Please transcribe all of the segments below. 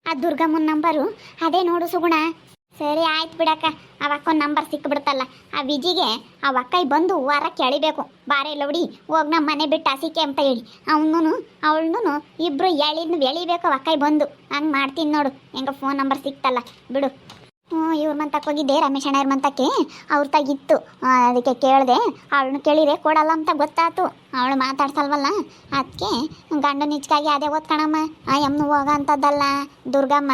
ಆ ದುರ್ಗಮ್ಮನ ನಂಬರು ಅದೇ ನೋಡು ಸುಗುಣ. ಸರಿ ಆಯ್ತು ಬಿಡಕ್ಕ. ಆ ಅಕ್ಕನ ನಂಬರ್ ಸಿಕ್ಬಿಡ್ತಲ್ಲ. ಆ ವಿಜಿಗೆ ಆ ಅಕ್ಕೈ ಬಂದು ವಾರಕ್ಕೆ ಎಳಿಬೇಕು. ಬಾರೆ ಲೌಡಿ ಹೋಗಿ ನಮ್ಮ ಮನೆ ಬಿಟ್ಟು ಹಸಿಕೆ ಅಂತ ಹೇಳಿ ಅವನು ಅವಳನ್ನು ಇಬ್ಬರು ಎಳಿಬೇಕು. ಆ ಅಕ್ಕೈ ಬಂದು ಹಂಗೆ ಮಾಡ್ತೀನಿ ನೋಡು. ಹೆಂಗ ಫೋನ್ ನಂಬರ್ ಸಿಕ್ತಲ್ಲ ಬಿಡು. ಇವ್ರ ಮಂತಕ್ಕೆ ಹೋಗಿದ್ದೆ, ರಮೇಶ್ ಅಣ್ಣವ್ರ ಮಂತಕ್ಕೆ. ಅವ್ರ ತಾಗಿತ್ತು, ಅದಕ್ಕೆ ಕೇಳಿದೆ. ಅವಳನ್ನು ಕೇಳಿದ್ರೆ ಕೊಡಲ್ಲ ಅಂತ ಗೊತ್ತಾಯ್ತು. ಅವಳು ಮಾತಾಡ್ಸಲ್ವಲ್ಲ, ಅದಕ್ಕೆ ಗಂಡು ನಿಚ್ಕಾಗಿ ಅದೇ ಓದ್ಕಣಮ್ಮ. ಆ ಎಮ್ಮನು ಹೋಗ ಅಂತದ್ದಲ್ಲ ದುರ್ಗಮ್ಮ.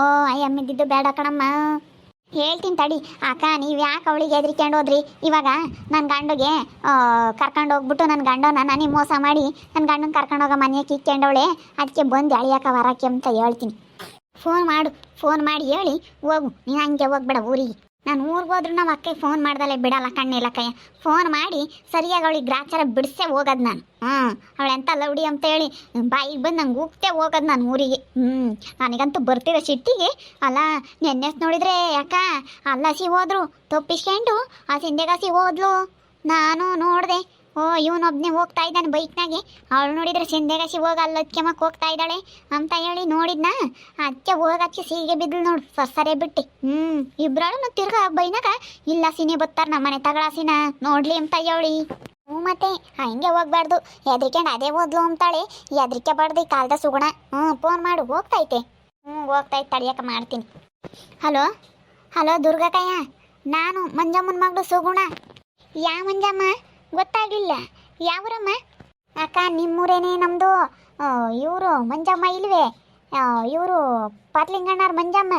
ಆ ಎಮ್ಮಿದ್ದು ಬೇಡ ಕಣಮ್ಮ. ಹೇಳ್ತೀನಿ ತಡಿ ಅಕ್ಕ. ನೀವು ಯಾಕೆ ಅವಳಿಗೆ ಹೆದರ್ಕೊಂಡು ಹೋದ್ರಿ? ಇವಾಗ ನನ್ನ ಗಂಡುಗೆ ಕರ್ಕೊಂಡು ಹೋಗ್ಬಿಟ್ಟು ನನ್ನ ಗಂಡನ ನನಗೆ ಮೋಸ ಮಾಡಿ ನನ್ನ ಗಂಡನ ಕರ್ಕೊಂಡು ಹೋಗೋ ಮನೆಗೆ ಕಿಕ್ಕೊಂಡವಳೆ. ಅದಕ್ಕೆ ಬಂದು ಎಳಿಯಕ್ಕ ವರಕ್ಕೆ ಅಂತ ಹೇಳ್ತೀನಿ. ಫೋನ್ ಮಾಡಿ ಹೇಳಿ ಹೋಗು. ನೀನು ಹಂಗೆ ಹೋಗ್ಬೇಡ ಊರಿಗೆ. ನಾನು ಊರಿಗೆ ಹೋದ್ರೂ ನಾವು ಅಕ್ಕಗೆ ಫೋನ್ ಮಾಡ್ದಲ್ಲೇ ಬಿಡಲ್ಲ ಕಣ್ಣಿಲ್ಲ ಕೈಯ. ಫೋನ್ ಮಾಡಿ ಸರಿಯಾಗಿ ಅವಳಿಗೆ ಗ್ರಾಚಾರ ಬಿಡಿಸೇ ಹೋಗೋದು ನಾನು. ಅವಳೆಂತ ಲೌಡಿ ಅಂತ ಹೇಳಿ ಬಾಯಿಗೆ ಬಂದು ನಂಗೆ ಹೋಗ್ತೇ ಹೋಗೋದು ನಾನು ಊರಿಗೆ. ನನಗಂತೂ ಬರ್ತಿರೋ ಸಿಟ್ಟಿಗೆ ಅಲ್ಲ. ನೆನ್ನೆಸ್ ನೋಡಿದ್ರೆ ಯಾಕ ಅಲ್ಲಸಿ ಹೋದ್ರು ತಪ್ಪಿಸ್ಕೊಂಡು ಆ ಸಿಂಧೆಗಾಸಿ ಹೋದ್ಲು. ನಾನು ನೋಡಿದೆ, ಇವನೊಬ್ಬನೇ ಹೋಗ್ತಾ ಇದ್ದಾನೆ ಬೈಕ್ನಾಗೆ. ಅವಳು ನೋಡಿದ್ರೆ ಸಿಂಧೆಗಾಸಿ ಹೋಗಿ ಅಲ್ಲೊತ್ಕೆಮಕ್ಕೆ ಹೋಗ್ತಾ ಇದ್ದಾಳೆ ಅಂತ ಹೇಳಿ ನೋಡಿದ್ನ. ಅದಕ್ಕೆ ಹೋಗಕ್ಕೆ ಸೀಗೆ ಬಿದ್ಲು ನೋಡು ಸರಿ ಬಿಟ್ಟು. ಇಬ್ಬರಳು ತಿರ್ಗಾ ಬೈನಾಗ ಇಲ್ಲ ಸಿನಿ ಬತ್ತಾರ ನಮ್ಮ ಮನೆ ತಗಳಾಸಿನ ನೋಡ್ಲಿ ಅಂತ ಹೇಳಿ. ಮತ್ತೆ ಹಂಗೆ ಹೋಗ್ಬಾರ್ದು, ಹೆದ್ರಿಕೊಂಡು ಅದೇ ಓದ್ಲು ಅಂತಾಳೆ. ಹೆದ್ರಿಕೆ ಬಾರ್ದು ಈ ಕಾಲದ ಸುಗುಣ. ಫೋನ್ ಮಾಡು, ಹೋಗ್ತೈತೆ. ಹೋಗ್ತೈತೆ ತಡಿಯಕ್ಕೆ ಮಾಡ್ತೀನಿ. ಹಲೋ ದುರ್ಗಕ್ಕಯ್ಯ, ನಾನು ಮಂಜಮ್ಮನ ಮಗಳು ಸುಗುಣ. ಯಾ ಮಂಜಮ್ಮ? ಗೊತ್ತಾಗಲಿಲ್ಲ. ಯಾವರಮ್ಮ? ಅಕ್ಕ ನಿಮ್ಮೂರೇನೇ ನಮ್ಮದು. ಇವರು ಮಂಜಮ್ಮ ಇಲ್ವೇ? ಇವರು ಪಾಟ್ಲಿಂಗಣ್ಣವ್ರ ಮಂಜಮ್ಮ,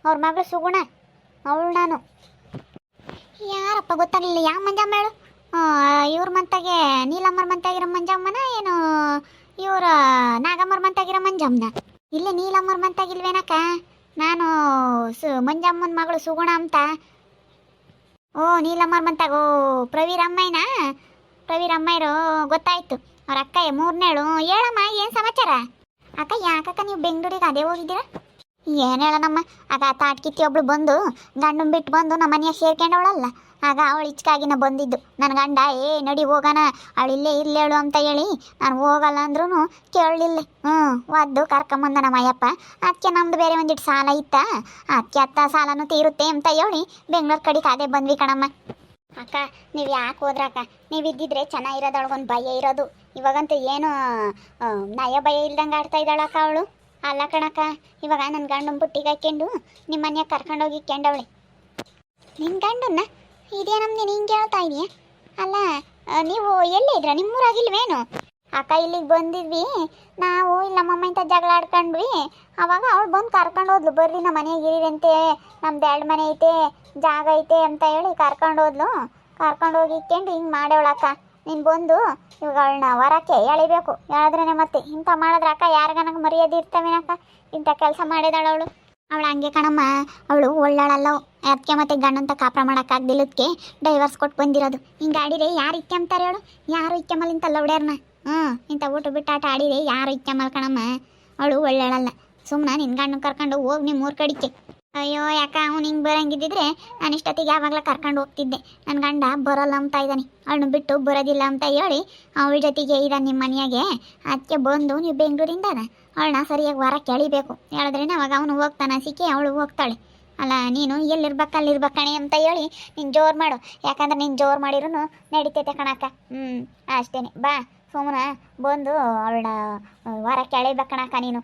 ಅವ್ರ ಮಗಳು ಸುಗುಣ. ಅವಳು ನಾನು. ಯಾರಪ್ಪ ಗೊತ್ತಾಗಲಿಲ್ಲ. ಯಾವ ಮಂಜಮ್ಮ ಹೇಳು? ಇವ್ರ ಮಂತಾಗೆ ನೀಲಮ್ಮರ ಮಂತಾಗಿರೋ ಮಂಜಮ್ಮನ ಏನು ಇವ್ರ ನಾಗಮ್ಮರ ಮಂತಾಗಿರೋ ಮಂಜಮ್ಮನ? ಇಲ್ಲೇ ನೀಲಮ್ಮರ ಮಂತಾಗಿಲ್ವೇನಕ್ಕ? ನಾನು ಮಂಜಮ್ಮನ ಮಗಳು ಸುಗುಣ ಅಂತ. ನೀಲಮ್ಮರ ಮಂತಾಗ ಪ್ರವೀರಮ್ಮಯ್ಯರು ಗೊತ್ತಾಯ್ತು. ಅವ್ರ ಅಕ್ಕ ಮೂರನೇಳು. ಹೇಳಮ್ಮ, ಏನು ಸಮಾಚಾರ? ಅಕ್ಕ ಯಾಕಕ್ಕ ನೀವು ಬೆಂಗಳೂರಿಗೆ ಅದೇ ಹೋಗಿದ್ದೀರಾ? ಏನು ಹೇಳೋಣಮ್ಮ, ಆಗ ತಾಟ್ಕಿತ್ತಿ ಒಬ್ಳು ಬಂದು ಗಂಡನ ಬಿಟ್ಟು ಬಂದು ನಮ್ಮ ಮನೆಯಾಗ ಸೇರ್ಕೊಂಡವಳಲ್ಲ. ಆಗ ಅವಳು ಇಚ್ಕಾಗಿನ ಬಂದಿದ್ದು. ನನ್ನ ಗಂಡ ನಡಿ ಹೋಗೋಣ, ಅವಳಿಲ್ಲೇ ಇರ್ಲೇಳು ಅಂತ ಹೇಳಿ ನಾನು ಹೋಗಲ್ಲ ಅಂದ್ರೂ ಕೇಳಲಿಲ್ಲ. ಒದ್ದು ಕರ್ಕೊಂಬಂದ ನಮ್ಮ ಅಯ್ಯಪ್ಪ. ಅದಕ್ಕೆ ನಮ್ದು ಬೇರೆ ಒಂದಿಟ್ಟು ಸಾಲ ಇತ್ತ, ಅದಕ್ಕೆ ಅತ್ತ ಸಾಲನೂ ತೀರುತ್ತೆ ಅಂತ ಹೇಳಿ ಬೆಂಗಳೂರು ಕಡೆಗೆ ಅದೇ ಬಂದ್ವಿ ಕಣಮ್ಮ. ಅಕ್ಕ ನೀವು ಯಾಕೆ ಹೋದ್ರಕ್ಕ? ನೀವು ಇದ್ದಿದ್ರೆ ಚೆನ್ನಾಗಿರೋದೊಳಗೊಂದು ಭಯ ಇರೋದು. ಇವಾಗಂತೂ ಏನು ನಯ ಭಯ ಇಲ್ದಂಗೆ ಆಡ್ತಾ ಇದ್ದಾಳಕ್ಕ ಅವಳು. ಅಲ್ಲ ಕಣಕ್ಕ, ಇವಾಗ ನನ್ನ ಗಂಡನ ಬುಟ್ಟಿಗೆ ಹಾಕ್ಕೊಂಡು ನಿಮ್ಮ ಮನೆಯಾಗ ಕರ್ಕೊಂಡೋಗಿ ಕೆಂಡವಳೆ. ನಿನ್ನ ಗಂಡನ್ನ ಇದೇನಮ್ಮ ನೀನು ಹಿಂಗೆ ಹೇಳ್ತಾ ಇದೀಯ? ಅಲ್ಲ ನೀವು ಎಲ್ಲೇ ಇದ್ರ? ನಿಮ್ಮೂರಾಗಿಲ್ವೇನು? ಅಕ್ಕ ಇಲ್ಲಿಗೆ ಬಂದಿದ್ವಿ ನಾವು. ಇಲ್ಲ ನಮ್ಮಮ್ಮ ಇಂಥ ಜಗಳ ಆಡ್ಕೊಂಡ್ವಿ. ಅವಾಗ ಅವಳು ಬಂದು ಕರ್ಕೊಂಡು ಹೋದ್ಲು. ಬರ್ರಿ ನಮ್ಮ ಮನೆಗೆ ಇರಿರಂತೆ, ನಮ್ದು 2 ಮನೆ ಐತೆ, ಜಾಗ ಐತೆ ಅಂತ ಹೇಳಿ ಕರ್ಕೊಂಡು ಹೋದ್ಲು. ಕರ್ಕೊಂಡು ಹೋಗಿ ಇಕ್ಕೊಂಡು ಹಿಂಗೆ ಮಾಡೇವಳಕ್ಕ. ನೀನು ಬಂದು ಇವಾಗ ಅವಳನ್ನ ಹೊರಕ್ಕೆ ಎಳಿಬೇಕು. ಹೇಳಿದ್ರೇ ಮತ್ತೆ ಇಂಥ ಮಾಡಿದ್ರೆ ಅಕ್ಕ ಯಾರಿಗ ನನಗೆ ಮರ್ಯಾದೆ ಇರ್ತವೇನಕ್ಕ? ಇಂಥ ಕೆಲಸ ಮಾಡಿದಾಳು ಅವಳು. ಅವಳು ಹಂಗೆ ಕಣಮ್ಮ, ಅವಳು ಒಳ್ಳಾಳಲ್ಲ. ಅದಕ್ಕೆ ಮತ್ತೆ ಗಂಡಂತ ಕಾಪ್ರ ಮಾಡೋಕ್ಕಾಗ್ದಿಲ್ಲದಕ್ಕೆ ಡೈವರ್ಸ್ ಕೊಟ್ಟು ಬಂದಿರೋದು. ಹಿಂಗೆ ಆಡಿರೆ ಯಾರು ಇಕ್ಕೆಂಬ್ತಾರೆ ಹೇಳು? ಯಾರು ಇಕ್ಕೆಮಲ್ಲ ಇಂಥ ಲೌಡ್ಯಾರನ್ನ. ಇಂಥ ಊಟ ಬಿಟ್ಟಾಟ ಆಡಿರೆ ಯಾರು ಇಕ್ಕೆಮಲ್ಲ ಕಣಮ್ಮ. ಅವಳು ಒಳ್ಳಾಳಲ್ಲ. ಸುಮ್ಮನೆ ನಿನ್ನ ಗಂಡನ ಕರ್ಕೊಂಡು ಹೋಗಿ ನಿಮ್ಮ ಊರು ಕಡಿಕೆ. ಅಯ್ಯೋ ಯಾಕ ಅವ್ನು ಹಿಂಗೆ ಬರೋಂಗಿದ್ದಿದ್ರೆ ನಾನು ಇಷ್ಟೊತ್ತಿಗೆ ಯಾವಾಗಲೂ ಕರ್ಕೊಂಡು ಹೋಗ್ತಿದ್ದೆ. ನನ್ನ ಗಂಡ ಬರೋಲ್ಲ ಅಂತ ಇದ್ದಾನೆ, ಅವಳನ್ನು ಬಿಟ್ಟು ಬರೋದಿಲ್ಲ ಅಂತ ಹೇಳಿ ಅವಳ ಜೊತೆಗೆ ಇದ್ದಾನೆ ನಿಮ್ಮ ಮನೆಯಾಗೆ. ಅದಕ್ಕೆ ಬಂದು ನೀವು ಬೆಂಗಳೂರಿಂದ ಅವಳನ್ನ ಸರಿಯಾಗಿ ವಾರಕ್ಕೆ ಎಳಿಬೇಕು. ಹೇಳಿದ್ರೇ ಅವಾಗ ಅವನು ಹೋಗ್ತಾನೆ, ಸಿಕ್ಕಿ ಅವಳು ಹೋಗ್ತಾಳೆ. ಅಲ್ಲ ನೀನು ಎಲ್ಲಿರ್ಬೇಕು ಅಲ್ಲಿರ್ಬೇಕಣೆ ಅಂತ ಹೇಳಿ ನೀನು ಜೋರು ಮಾಡು. ಯಾಕಂದ್ರೆ ನೀನು ಜೋರು ಮಾಡಿರೂ ನಡಿತೈತೆ ಕಣಕ್ಕ. ಅಷ್ಟೇ ಬಾ ಸುಮ್ಮನೆ ಬಂದು ಅವಳ ವಾರಕ್ಕೆ ಎಳಿಬೇಕಣಕ್ಕ ನೀನು.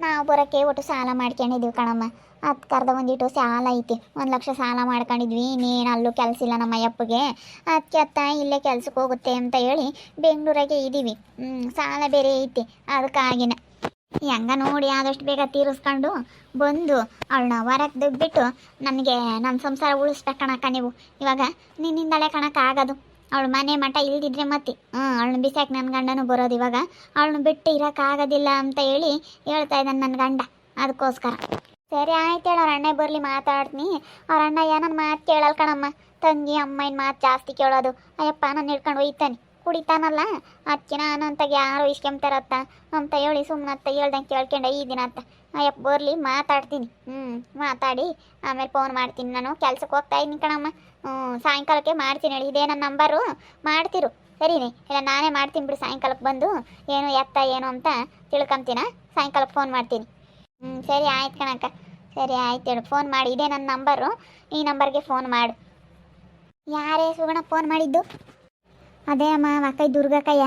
ನಾವು ಬರೋಕ್ಕೆ ಒಟ್ಟು ಸಾಲ ಮಾಡ್ಕೊಂಡಿದ್ದೀವಿ ಕಣಮ್ಮ. ಅದು ಕರ್ದ ಒಂದಿಟ್ಟು ಸಾಲ ಐತಿ, 1 ಲಕ್ಷ ಸಾಲ ಮಾಡ್ಕೊಂಡಿದ್ವಿ. ಇನ್ನೇನು ಅಲ್ಲೂ ಕೆಲಸ ಇಲ್ಲ ನಮ್ಮ ಅಯ್ಯಪ್ಪಗೆ. ಅದಕ್ಕೆ ಅತ್ತ ಇಲ್ಲೇ ಕೆಲ್ಸಕ್ಕೆ ಹೋಗುತ್ತೆ ಅಂತ ಹೇಳಿ ಬೆಂಗಳೂರಾಗೆ ಇದ್ದೀವಿ. ಸಾಲ ಬೇರೆ ಐತಿ, ಅದಕ್ಕಾಗಿನ ಹೆಂಗ ನೋಡಿ ಆದಷ್ಟು ಬೇಗ ತೀರಿಸ್ಕೊಂಡು ಬಂದು ಅವಳನ್ನ ಹೊರಗೆ ದುಡ್ಬಿಟ್ಟು ನನಗೆ ನನ್ನ ಸಂಸಾರ ಉಳಿಸ್ಬೇಕಣಕ್ಕ ನೀವು. ಇವಾಗ ನಿನ್ನಿಂದಲೇ ಕಣಕ್ಕೆ ಆಗೋದು. ಅವಳು ಮನೆ ಮಠ ಇಲ್ದಿದ್ರೆ ಮತ್ತೆ ಅವಳನ್ನ ಬಿಸಾಕಿ ನನ್ನ ಗಂಡನೂ ಬರೋದು. ಇವಾಗ ಅವಳನ್ನ ಬಿಟ್ಟು ಇರೋಕ್ಕಾಗೋದಿಲ್ಲ ಅಂತ ಹೇಳಿ ಹೇಳ್ತಾ ಇದ್ದಾನೆ ನನ್ನ ಗಂಡ. ಅದಕ್ಕೋಸ್ಕರ ಸರಿ ಆಯ್ತು ಹೇಳಿ ಅವ್ರ ಅಣ್ಣ ಬರಲಿ ಮಾತಾಡ್ತೀನಿ. ಅವ್ರ ಅಣ್ಣ ಏನನ್ನ ಮಾತು ಕೇಳಲ್ಲ ಕಣಮ್ಮ. ತಂಗಿ ಅಮ್ಮನ ಮಾತು ಜಾಸ್ತಿ ಕೇಳೋದು. ಅಯ್ಯಪ್ಪ ನಾನು ಹಿಡ್ಕೊಂಡು ಒಯ್ತಾನೆ, ಕುಡಿತಾನಲ್ಲ. ಅದಕ್ಕೆ ನಾನು ಅಂತಾಗ ಯಾರು ಇಸ್ಕೊಂತಾರತ್ತ ಅಂತ ಹೇಳಿ ಸುಮ್ಮನೆ ಅತ್ತ ಹೇಳ್ದಂಗೆ ಕೇಳ್ಕೊಂಡೆ ಈ ದಿನ ಅಂತ. ಅಯ್ಯಪ್ಪ ಬರಲಿ ಮಾತಾಡ್ತೀನಿ. ಮಾತಾಡಿ ಆಮೇಲೆ ಫೋನ್ ಮಾಡ್ತೀನಿ. ನಾನು ಕೆಲ್ಸಕ್ಕೆ ಹೋಗ್ತಾ ಇದ್ದೀನಿ ಕಣಮ್ಮ. ಸಾಯಂಕಾಲಕ್ಕೆ ಮಾಡ್ತೀನಿ ಹೇಳಿ. ಇದೇ ನನ್ನ ನಂಬರು, ಮಾಡ್ತಿರು ಸರಿನೇ? ಇಲ್ಲ ನಾನೇ ಮಾಡ್ತೀನಿ ಬಿಡು. ಸಾಯಂಕಾಲಕ್ಕೆ ಬಂದು ಏನು ಎತ್ತ ಏನು ಅಂತ ತಿಳ್ಕೊಂತೀನ. ಸಾಯಂಕಾಲಕ್ಕೆ ಫೋನ್ ಮಾಡ್ತೀನಿ. ಸರಿ ಆಯ್ತು ಕಣಕ್ಕ. ಸರಿ ಆಯ್ತು ಹೇಳು, ಫೋನ್ ಮಾಡಿ. ಇದೇ ನನ್ನ ನಂಬರು, ಈ ನಂಬರ್ಗೆ ಫೋನ್ ಮಾಡು. ಯಾರೇ ಸುಗಣ ಫೋನ್ ಮಾಡಿದ್ದು? ಅದೇ ಅಮ್ಮ ಅಕ್ಕಯ್ಯ ದುರ್ಗಕ್ಕಯ್ಯ,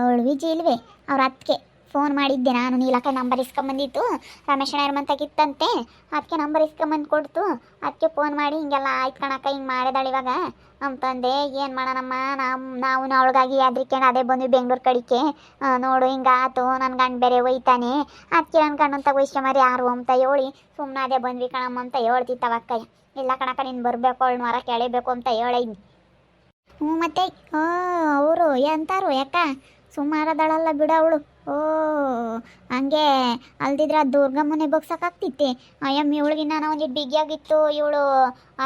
ಅವಳು ವಿಜಿ ಇಲ್ವೇ ಅವ್ರ ಅತ್ತಿಗೆ ಫೋನ್ ಮಾಡಿದ್ದೆ ನಾನು. ನೀಲಕ್ಕ ನಂಬರ್ ಇಸ್ಕೊಂಬಂದಿತ್ತು, ರಮೇಶಣ್ಣ ಇರ್ಮಂತಾಗಿತ್ತಂತೆ, ಅದಕ್ಕೆ ನಂಬರ್ ಇಸ್ಕೊಂಬಂದು ಕೊಡ್ತು. ಅದಕ್ಕೆ ಫೋನ್ ಮಾಡಿ ಹಿಂಗೆಲ್ಲ ಆಯ್ತು ಕಣಕ್ಕ, ಹಿಂಗೆ ಮಾಡಿದಾಳೆ ಇವಾಗ ಅಂತಂದೆ. ಏನು ಮಾಡೋಣಮ್ಮ, ನಾವು ಅವಳಿಗಾಗಿ ಅದ್ರಿಕೇನು ಅದೇ ಬಂದ್ವಿ ಬೆಂಗ್ಳೂರು ಕಡಿಕೆ. ನೋಡು ಹಿಂಗಾತು, ನನ್ನ ಗಂಡು ಬೇರೆ ಒಯ್ತಾನೆ, ಅದಕ್ಕೆ ನನ್ನ ಗಂಡಂತ ವೈಶ್ಯಮರಿ ಯಾರು ಅಂತ ಹೇಳಿ ಸುಮ್ಮನೆ ಅದೇ ಬಂದ್ವಿ ಕಣಮ್ಮ ಅಂತ ಹೇಳ್ತಿತ್ತವ ಅಕ್ಕಯ್ಯ. ಇಲ್ಲ ಕಣಕ್ಕ, ನೀನು ಬರಬೇಕು, ಅವಳು ಮರ ಕೆಳಿಬೇಕು ಅಂತ ಹೇಳಿದ್ನಿ. ಮತ್ತೆ ಅವರು ಎಂತಾರು ಯಾಕ ಸುಮಾರದಳಲ್ಲ ಬಿಡ ಅವಳು. ಹಂಗೆ ಅಲ್ದಿದ್ರೆ ಆ ದುರ್ಗಮ್ಮನೆ ಬಗ್ಸಕ್ಕಾಗ್ತಿತ್ತೆ. ಅಯ್ಯಮ್ಮ ಇವಳಿಗಿನ್ನ ಒಂದಿಟ್ಟು ಬಿಗಿಯಾಗಿತ್ತು. ಇವಳು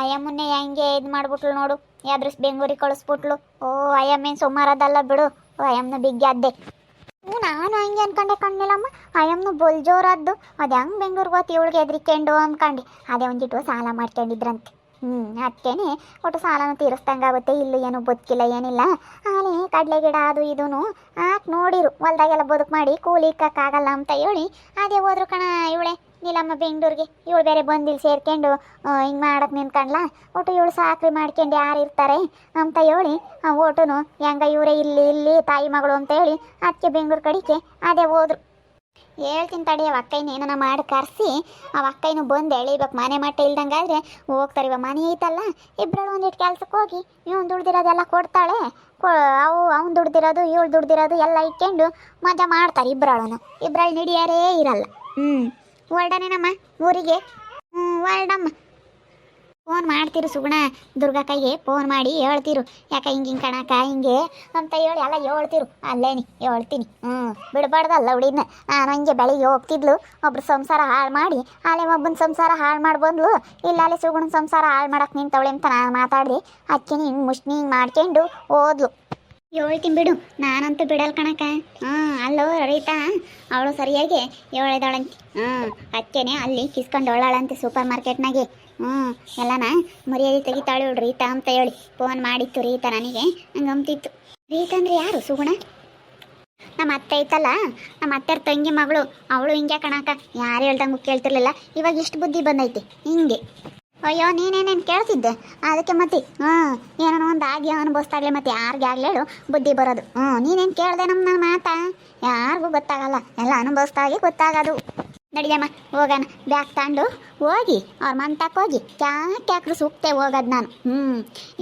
ಅಯ್ಯಮ್ಮನ್ನೇ ಹೆಂಗೆ ಇದು ಮಾಡ್ಬಿಟ್ಲು ನೋಡು, ಯಾದ್ರಸ್ ಬೆಂಗಳೂರಿಗೆ ಕಳಿಸ್ಬಿಟ್ಲು. ಅಯ್ಯಮ್ಮೇನು ಸುಮಾರದಲ್ಲ ಬಿಡು, ಅಯ್ಯಮ್ಮನ ಬಿಗ್ಗಿ ಅದ್ದೆ. ನಾನು ಹಂಗೆ ಅನ್ಕೊಂಡೆ ಕಣ್ಣಿಲ್ಲಮ್ಮ, ಅಯ್ಯಮ್ಮನು ಬೊಲ್ ಜೋರದ್ದು. ಅದು ಹೆಂಗೆ ಬೆಂಗ್ಳೂರಿಗೆ ಹೋತಿ ಇವಳಿಗೆ ಎದ್ರಿಕೊಂಡು ಅಂದ್ಕೊಂಡು ಅದೇ ಒಂದಿಟ್ಟು ಸಾಲ ಮಾಡ್ಕೊಂಡಿದ್ರಂತೆ. ಅದಕ್ಕೇನೆ ಒಟ್ಟು ಸಾಲನ ತೀರಿಸ್ದಂಗಾಗುತ್ತೆ. ಇಲ್ಲೂ ಏನು ಬದುಕಿಲ್ಲ ಏನಿಲ್ಲ. ಆಲೆ ಕಡಲೆ ಗಿಡ ಅದು ಇದೂ ಹಾಕಿ ನೋಡಿರು, ಹೊಲ್ದಾಗೆಲ್ಲ ಬದುಕು ಮಾಡಿ ಕೂಲಿ ಇಕ್ಕಾಗಲ್ಲ ಅಂತ ಹೇಳಿ ಅದೇ ಹೋದ್ರು ಕಣ ಇವಳೆ ನೀಲಮ್ಮ ಬೆಂಗ್ಳೂರಿಗೆ. ಇವಳು ಬೇರೆ ಬಂದಿಲ್ಲಿ ಸೇರ್ಕೊಂಡು ಹಿಂಗೆ ಮಾಡಕ್ಕೆ ನಿಂತ್ಕೊಂಡ್ಲ. ಒಟ್ಟು ಇವಳು ಸಾಕ್ರಿ ಮಾಡ್ಕೊಂಡು ಯಾರು ಇರ್ತಾರೆ ಅಂತ ಹೇಳಿ ಒಟ್ಟುನು ಹೆಂಗ ಇವರೇ ಇಲ್ಲಿ ತಾಯಿ ಮಗಳು ಅಂತ ಹೇಳಿ ಅದಕ್ಕೆ ಬೆಂಗ್ಳೂರು ಕಡೆಗೆ ಅದೇ ಹೋದ್ರು. ಹೇಳ್ತೀನಿ ತಡಿ, ಅವ ಅಕ್ಕೈನ ಏನಾನ ಮಾಡಿ ಕರೆಸಿ ಅವ ಅಕ್ಕೈನು ಬಂದು ಎಳಿಬೇಕು. ಮನೆ ಮಟ್ಟ ಇಲ್ದಂಗಾದ್ರೆ ಹೋಗ್ತಾರೆ. ಇವಾಗ ಮನೆ ಐತಲ್ಲ, ಇಬ್ಬರಲ್ಲಿ ಒಂದಿಟ್ಟು ಕೆಲ್ಸಕ್ಕೆ ಹೋಗಿ ಇವನು ದುಡ್ದಿರೋದೆಲ್ಲ ಕೊಡ್ತಾಳೆ. ಅವ್ನು ದುಡ್ದಿರೋದು ಇವಳು ದುಡ್ದಿರೋದು ಎಲ್ಲ ಇಟ್ಕೊಂಡು ಮಜಾ ಮಾಡ್ತಾರೆ ಇಬ್ಬರಳನು. ಇಬ್ಬರಲ್ಲಿ ನಿಡಿಯಾರೇ ಇರಲ್ಲ. ಹೊರಡನೇನಮ್ಮ ಊರಿಗೆ? ಹೊರಡಮ್ಮ. ಫೋನ್ ಮಾಡ್ತಿರು ಸುಗುಣ, ದುರ್ಗಕ್ಕಯ್ಯಗೆ ಫೋನ್ ಮಾಡಿ ಹೇಳ್ತಿರು, ಯಾಕೆ ಹಿಂಗೆ ಕಣಕ್ಕ ಹಿಂಗೆ ಅಂತ ಹೇಳಿ ಎಲ್ಲ ಹೇಳ್ತಿರು. ಅಲ್ಲೇನಿ ಹೇಳ್ತೀನಿ. ಬಿಡಬಾರ್ದಲ್ಲ ಹುಡಿನ. ನಾನು ಹಂಗೆ ಬೆಳಿಗ್ಗೆ ಹೋಗ್ತಿದ್ಲು, ಒಬ್ರು ಸಂಸಾರ ಹಾಳು ಮಾಡಿ ಅಲ್ಲೇ ಒಬ್ಬನ ಸಂಸಾರ ಹಾಳು ಮಾಡಿ ಬಂದ್ಲು. ಇಲ್ಲ ಅಲ್ಲೇ ಸುಗುಣ ಸಂಸಾರ ಹಾಳು ಮಾಡಕ್ಕೆ ನಿಂತವಳೆ ಅಂತ ನಾನು ಮಾತಾಡಿ ಅದಕ್ಕೆ ಹಿಂಗೆ ಮುಷ್ಣಿ ಹಿಂಗೆ ಮಾಡ್ಕೊಂಡು ಹೋದ್ಲು. ಹೇಳ್ತೀನಿ ಬಿಡು, ನಾನಂತೂ ಬಿಡಲ್ ಕಣಕ್ಕ. ಅಲ್ಲೋ ರೈತಾ ಅವಳು ಸರಿಯಾಗಿ ಹೇಳಿದಾಳಂತೆ. ಅದಕ್ಕೇನೆ ಅಲ್ಲಿ ಕಿಸ್ಕೊಂಡು ಒಳ್ಳಾಳಂತೆ ಸೂಪರ್ ಮಾರ್ಕೆಟ್ನಾಗೆ. ಎಲ್ಲನ ಮರ್ಯಾದೆ ತೆಗಿತಾಳೆ ಇವಳು ರೀತಾ ಅಂತ ಹೇಳಿ ಫೋನ್ ಮಾಡಿತ್ತು ರೀತಾ ನನಗೆ. ಹಂಗೆ ಅಂತಿತ್ತು. ರೀತಾ ಅಂದರೆ ಯಾರು ಸುಗುಣ? ನಮ್ಮ ಅತ್ತೆ ಐತಲ್ಲ, ನಮ್ಮ ಅತ್ತೆರ ತಂಗಿ ಮಗಳು ಅವಳು. ಹಿಂಗೆ ಕಣಕ್ಕ, ಯಾರು ಹೇಳ್ದಂಗೆ ಕೇಳ್ತಿರ್ಲಿಲ್ಲ. ಇವಾಗ ಇಷ್ಟು ಬುದ್ಧಿ ಬಂದೈತಿ ಹಿಂಗೆ. ಅಯ್ಯೋ ನೀನೇನೇನು ಕೇಳ್ತಿದ್ದೆ ಅದಕ್ಕೆ ಮತ್ತೆ ಏನೋ ಒಂದು ಆಗಿ ಅನುಭವಿಸ್ತಾಗಲೇ ಮತ್ತೆ ಯಾರಿಗೆ ಆಗ್ಲೇಳು ಬುದ್ಧಿ ಬರೋದು. ನೀನೇನು ಕೇಳಿದೆ ನಮ್ಮ ಮಾತಾ? ಯಾರಿಗೂ ಗೊತ್ತಾಗಲ್ಲ, ಎಲ್ಲ ಅನುಭವಿಸ್ದಾಗೆ ಗೊತ್ತಾಗೋದು. ನಡಿಯಮ್ಮ ಹೋಗೋಣ, ಬ್ಯಾಗ್ ತಗೊಂಡು ಹೋಗಿ ಅವ್ರ ಮಂತಕ್ಕೆ ಹೋಗಿ ಕ್ಯಾಕ್ರು ಸೂಕ್ತೆ ಹೋಗೋದು ನಾನು.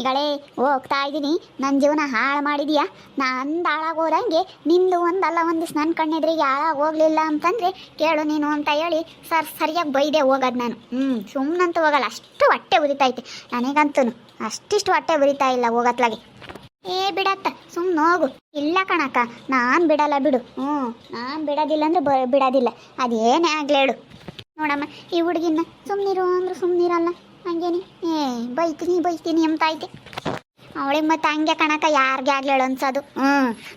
ಈಗಳೇ ಹೋಗ್ತಾ ಇದ್ದೀನಿ. ನನ್ನ ಜೀವನ ಹಾಳು ಮಾಡಿದೀಯಾ, ನಂದು ಹಾಳಾಗೋದಂಗೆ ನಿಂದು ಒಂದಲ್ಲ ಒಂದಿವ್ಸ ನನ್ನ ಕಣ್ಣೆದ್ರಿಗೆ ಹಾಳಾಗಿ ಹೋಗಲಿಲ್ಲ ಅಂತಂದರೆ ಕೇಳು ನೀನು ಅಂತ ಹೇಳಿ ಸರಿಯಾಗಿ ಬೈದೆ ಹೋಗೋದು ನಾನು. ಸುಮ್ಮನಂತೂ ಹೋಗಲ್ಲ, ಅಷ್ಟು ಹೊಟ್ಟೆ ಉರಿತೈತೆ ನನಗಂತೂ. ಅಷ್ಟಿಷ್ಟು ಹೊಟ್ಟೆ ಉರಿತಾ ಇಲ್ಲ ಹೋಗತ್ಲಾಗೆ. ಬಿಡತ್ತ ಸುಮ್ಮನೆ ಹೋಗು. ಇಲ್ಲ ಕಣಕ್ಕ, ನಾನು ಬಿಡಲ್ಲ ಬಿಡು. ನಾನು ಬಿಡೋದಿಲ್ಲ ಅಂದ್ರೆ ಬಿಡೋದಿಲ್ಲ, ಅದೇನೇ ಆಗ್ಲೇಳು. ನೋಡಮ್ಮ ಈ ಹುಡುಗಿನ ಸುಮ್ಮನಿರು ಅಂದ್ರೆ ಸುಮ್ಮನಿರಲ್ಲ. ಹಂಗೇನಿ ಬೈತೀನಿ ಅಂತ ಐತೆ ಅವಳಿಗೆ. ಮತ್ತೆ ಹಂಗೆ ಕಣಕ್ಕ ಯಾರಿಗೆ ಆಗ್ಲೇಳು ಅನ್ಸೋದು.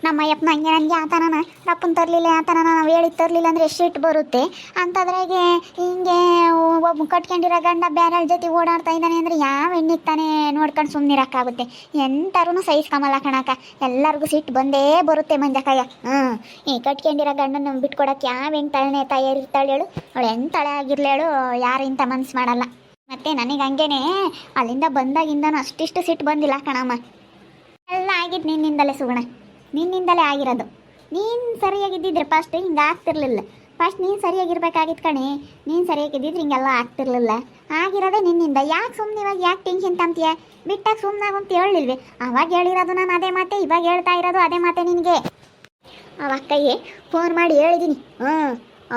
ನಮ್ಮ ಅಯ್ಯಪ್ಪನ ಹಂಗೆ ನನಗೆ ಆತನ ರಪ್ಪನ ತರಲಿಲ್ಲ ಆತನ ನಾವು ಹೇಳಿ ತರಲಿಲ್ಲ ಅಂದರೆ ಎಷ್ಟು ಇಟ್ಟು ಬರುತ್ತೆ ಅಂತದ್ರಾಗೆ ಹಿಂಗೆ ಒಬ್ಬ ಕಟ್ಕೊಂಡಿರೋ ಗಂಡ ಬೇರೆ ಜೊತೆ ಓಡಾಡ್ತಾ ಇದ್ದಾನೆ ಅಂದರೆ ಯಾವ ಹೆಣ್ಣಿತ್ತಾನೆ ನೋಡ್ಕೊಂಡು ಸುಮ್ಮನಿರೋಕ್ಕಾಗುತ್ತೆ. ಎಂಥರೂ ಸಹಿಸ್ಕೊಂಬಲ್ಲ ಕಣಕ್ಕ, ಎಲ್ಲರಿಗೂ ಸಿಟ್ಟು ಬಂದೇ ಬರುತ್ತೆ ಮಂಜಕ್ಕಯ್ಯ. ಈ ಕಟ್ಕೊಂಡಿರೋ ಗಂಡನ ಬಿಟ್ಕೊಡಕ್ಕೆ ಯಾವ ಹೆಣ್ಣು ತಳನೆ ತಯಾರಿರ್ತಾಳೆ ಹೇಳು? ಅವಳು ಎಂತಳೆ ಆಗಿರ್ಲೇಳು, ಯಾರು ಇಂಥ ಮನ್ಸು ಮಾಡಲ್ಲ. ಮತ್ತೆ ನನಗೆ ಹಂಗೇನೆ ಅಲ್ಲಿಂದ ಬಂದಾಗಿಂದನೂ ಅಷ್ಟಿಷ್ಟು ಸಿಟ್ಟು ಬಂದಿಲ್ಲ ಕಣಮ್ಮ. ಎಲ್ಲ ಆಗಿದ್ದು ನಿನ್ನಿಂದಲೇ ಸುಗುಣ, ನಿನ್ನಿಂದಲೇ ಆಗಿರೋದು. ನೀನು ಸರಿಯಾಗಿದ್ದಿದ್ರೆ ಫಸ್ಟ್ ಹಿಂಗೆ ಆಗ್ತಿರ್ಲಿಲ್ಲ. ಫಸ್ಟ್ ನೀನು ಸರಿಯಾಗಿರ್ಬೇಕಾಗಿತ್ತು ಕಣೆ. ನೀನು ಸರಿಯಾಗಿದ್ದಿದ್ರೆ ಹಿಂಗೆಲ್ಲ ಆಗ್ತಿರ್ಲಿಲ್ಲ. ಆಗಿರೋದೇ ನಿನ್ನಿಂದ. ಯಾಕೆ ಸುಮ್ಮನೆ ಇವಾಗ ಯಾಕೆ ಟೆನ್ಷನ್ ತಂತೀಯ? ಬಿಟ್ಟಾಗ ಸುಮ್ಮನಾಗಂತ ಹೇಳಿಲ್ವಿ? ಅವಾಗ ಹೇಳಿರೋದು ನಾನು ಅದೇ ಮಾತೆ, ಇವಾಗ ಹೇಳ್ತಾ ಇರೋದು ಅದೇ ಮಾತೆ ನಿನಗೆ. ಅವ ಅಕ್ಕಯ್ಯಗೆ ಫೋನ್ ಮಾಡಿ ಹೇಳಿದ್ದೀನಿ.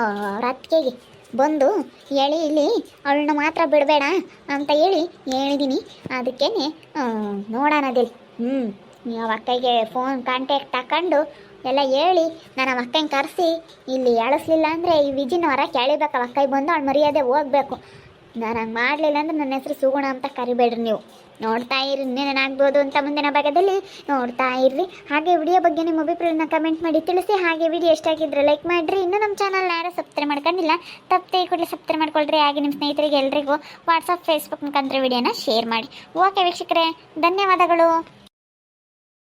ಅವ್ರ ಅತ್ತಿಗೆಗೆ ಬಂದು ಹೇಳಿ ಇಲ್ಲಿ ಅವಳನ್ನ ಮಾತ್ರ ಬಿಡಬೇಡ ಅಂತ ಹೇಳಿದ್ದೀನಿ. ಅದಕ್ಕೇನೆ ನೋಡೋಣದಿಲ್ಲ. ನೀವು ಅಕ್ಕಯ್ಯಗೆ ಫೋನ್ ಕಾಂಟ್ಯಾಕ್ಟ್ ತಗೊಂಡು ಎಲ್ಲ ಹೇಳಿ ನಾನು ಅಕ್ಕಯ್ಯನ ಕರೆಸಿ ಇಲ್ಲಿ ಎಳಿಸ್ಲಿಲ್ಲ ಅಂದರೆ ಈ ವಿಜಿನ ಹೊರ ಕೆಳಿಬೇಕು. ಅಕ್ಕಯ್ಯ ಬಂದು ಅವಳು ಮರ್ಯಾದೆ ಹೋಗ್ಬೇಕು. ನಾನು ಹಂಗೆ ಮಾಡಲಿಲ್ಲ ಅಂದರೆ ನನ್ನ ಹೆಸರು ಸುಗುಣ ಅಂತ ಕರಿಬೇಡ್ರಿ ನೀವು. ನೋಡ್ತಾ ಇರಿ ಇನ್ನೇನಾಗ್ಬೋದು ಅಂತ ಮುಂದಿನ ಭಾಗದಲ್ಲಿ ನೋಡ್ತಾ ಇರ್ರಿ. ಹಾಗೆ ವಿಡಿಯೋ ಬಗ್ಗೆ ನಿಮ್ಮ ಅಭಿಪ್ರಾಯನ ಕಮೆಂಟ್ ಮಾಡಿ ತಿಳಿಸಿ. ಹಾಗೆ ವಿಡಿಯೋ ಎಷ್ಟಾಗಿದ್ರೆ ಲೈಕ್ ಮಾಡಿರಿ. ಇನ್ನೂ ನಮ್ಮ ಚಾನಲ್ ಯಾರು ಸಬ್ಸ್ಕ್ರೈಬ್ ಮಾಡ್ಕೊಂಡಿಲ್ಲ ತಪ್ಪದೆ ಕೂಡಲೇ ಸಬ್ಸ್ಕ್ರೈಬ್ ಮಾಡ್ಕೊಳ್ರಿ. ಹಾಗೆ ನಿಮ್ಮ ಸ್ನೇಹಿತರಿಗೆ ಎಲ್ರಿಗೂ ವಾಟ್ಸಪ್ ಫೇಸ್ಬುಕ್ ಮುಖಾಂತರ ವಿಡಿಯೋನ ಶೇರ್ ಮಾಡಿ. ಓಕೆ ವೀಕ್ಷಕರೇ, ಧನ್ಯವಾದಗಳು.